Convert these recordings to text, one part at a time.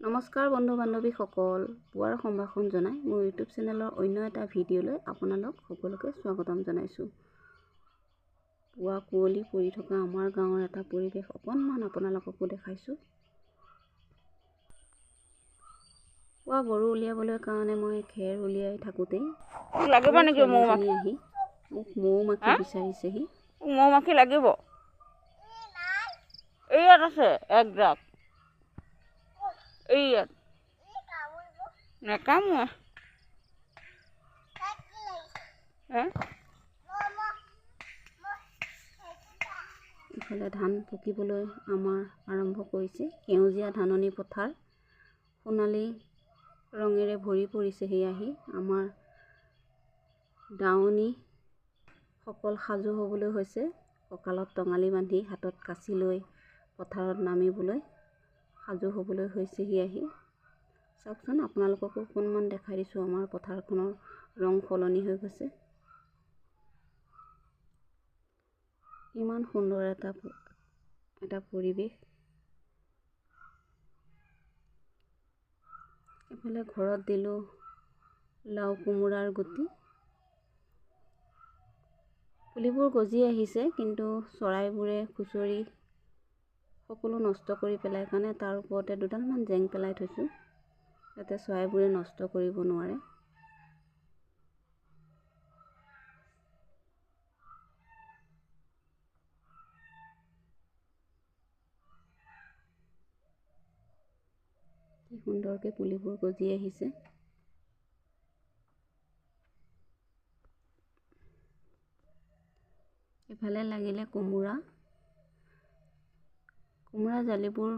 নমস্কাৰ বন্ধু বান্ধৱীসকল, পুৱাৰ সম্ভাষণ জনাই মোৰ ইউটিউব চেনেলৰ অন্য এটা ভিডিঅ'লৈ আপোনালোক সকলোকে স্বাগতম জনাইছোঁ। পুৱা কুঁৱলী পৰি থকা আমাৰ গাঁৱৰ এটা পৰিৱেশ অকণমান আপোনালোককো দেখাইছোঁ। পুৱা গৰু উলিয়াবলৈ কাৰণে মই খেৰ উলিয়াই থাকোঁতেই লাগিব নেকি মৌমাখি আহি মোক মৌমাখি বিচাৰিছেহি। মৌমাখি লাগিব, ইয়াত আছে এক জাক, ইয়াত নেকামোৱে ইফালে ধান পকিবলৈ আমাৰ আৰম্ভ কৰিছে। সেউজীয়া ধাননি পথাৰ সোণালী ৰঙেৰে ভৰি পৰিছেহি। আহি আমাৰ দাৱনী সকল সাজু হ'বলৈ হৈছে। কঁকালত টঙালি বান্ধি হাতত কাঁচি লৈ পথাৰত নামিবলৈ সাজু হ'বলৈ হৈছেহি। আহি চাওকচোন, আপোনালোককো অকণমান দেখাই দিছোঁ। আমাৰ পথাৰখনৰ ৰং সলনি হৈ গৈছে। ইমান সুন্দৰ এটা পৰিৱেশ। এইফালে ঘৰত দিলোঁ লাও কোমোৰাৰ গুটি। পুলিবোৰ গজি আহিছে, কিন্তু চৰাইবোৰে খুচৰি সকলো নষ্ট কৰি পেলাই কাৰণে তাৰ ওপৰতে দুডালমান জেং পেলাই থৈছোঁ, যাতে চৰাইবোৰে নষ্ট কৰিব নোৱাৰে। কি সুন্দৰকৈ পুলিবোৰ গজি আহিছে। ইফালে লাগিলে কোমোৰা জালিবোৰ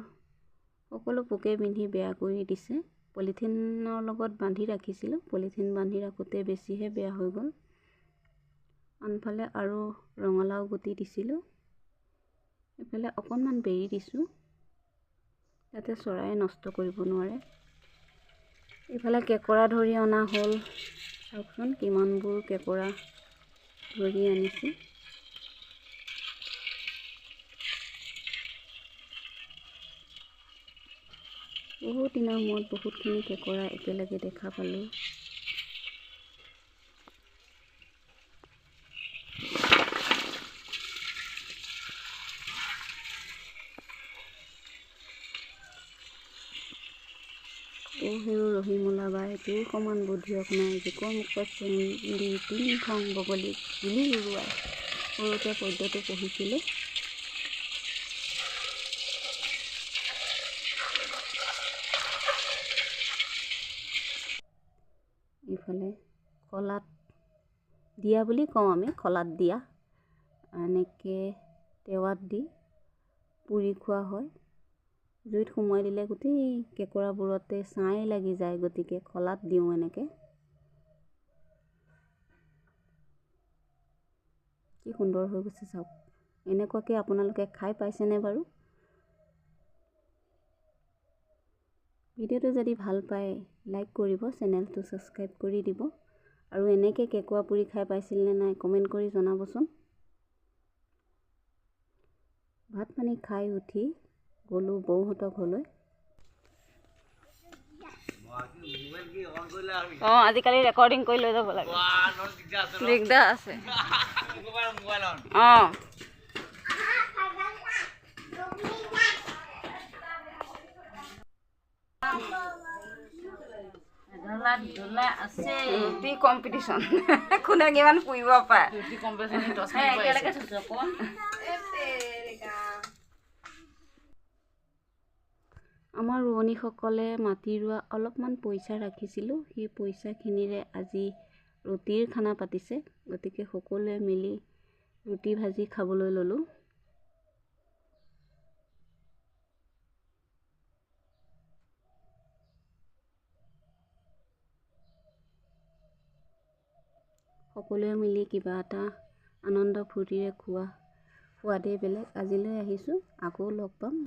সকলো পোকে বিন্ধি বেয়া কৰি দিছে। পলিথিনৰ লগত বান্ধি ৰাখিছিলোঁ, পলিথিন বান্ধি ৰাখোঁতে বেছিহে বেয়া হৈ গ'ল। আনফালে আৰু ৰঙালাও গুটি দিছিলোঁ। এইফালে অকণমান বেৰি দিছোঁ, যাতে চৰায়ে নষ্ট কৰিব নোৱাৰে। ইফালে কেঁকৰা ধৰি অনা হ'ল। চাওকচোন কিমানবোৰ কেঁকৰা ধৰি আনিছোঁ। বহুত দিনৰ মূৰত বহুতখিনি কেঁকৰা একেলগে দেখা পালোঁ। হেৰু ৰহিমুলা বাই তোৰ সমান বুদ্ধিয়ক নাই, জোকৰ মুখত চেন্দি তিনি ঠং বগলী গিলি উৰুৱাই। সৰুতে পদ্যটো পঢ়িছিলোঁ। ইফালে খলাত দিয়া বুলি কওঁ আমি, খলাত দিয়া। এনেকৈ টেৱাত দি পুৰি খোৱা হয়। জুইত সোমোৱাই দিলে গোটেই কেঁকৰাবোৰতে ছাই লাগি যায়, গতিকে খলাত দিওঁ এনেকৈ। কি সুন্দৰ হৈ গৈছে চাওক। এনেকুৱাকৈ আপোনালোকে খাই পাইছেনে বাৰু? ভিডিঅ'টো যদি ভাল পায় লাইক কৰিব, চেনেলটো ছাবস্ক্ৰাইব কৰি দিব, আৰু এনেকৈ কেঁকুৰা পুৰি খাই পাইছিলনে নাই কমেণ্ট কৰি জনাবচোন। ভাত পানী খাই উঠি গ'লোঁ বৌহঁতৰ ঘৰলৈ। আজিকালি ৰেকৰ্ডিং কৰি লৈ যাব লাগে, দিগদাৰ আছে। ৰুটি কম্পিটিশ্যন, কোনে কিমান পুৰিব পাৰে। আমাৰ ৰোৱনীসকলে মাটি ৰোৱা অলপমান পইচা ৰাখিছিলোঁ, সেই পইচাখিনিৰে আজি ৰুটিৰ খানা পাতিছে। গতিকে সকলোৱে মিলি ৰুটি ভাজি খাবলৈ ল'লোঁ। সকলোৱে মিলি কিবা এটা আনন্দ ফূৰ্তিৰে খোৱা সোৱাদেই বেলেগ। আজিলৈ আহিছোঁ, আকৌ লগ পাম।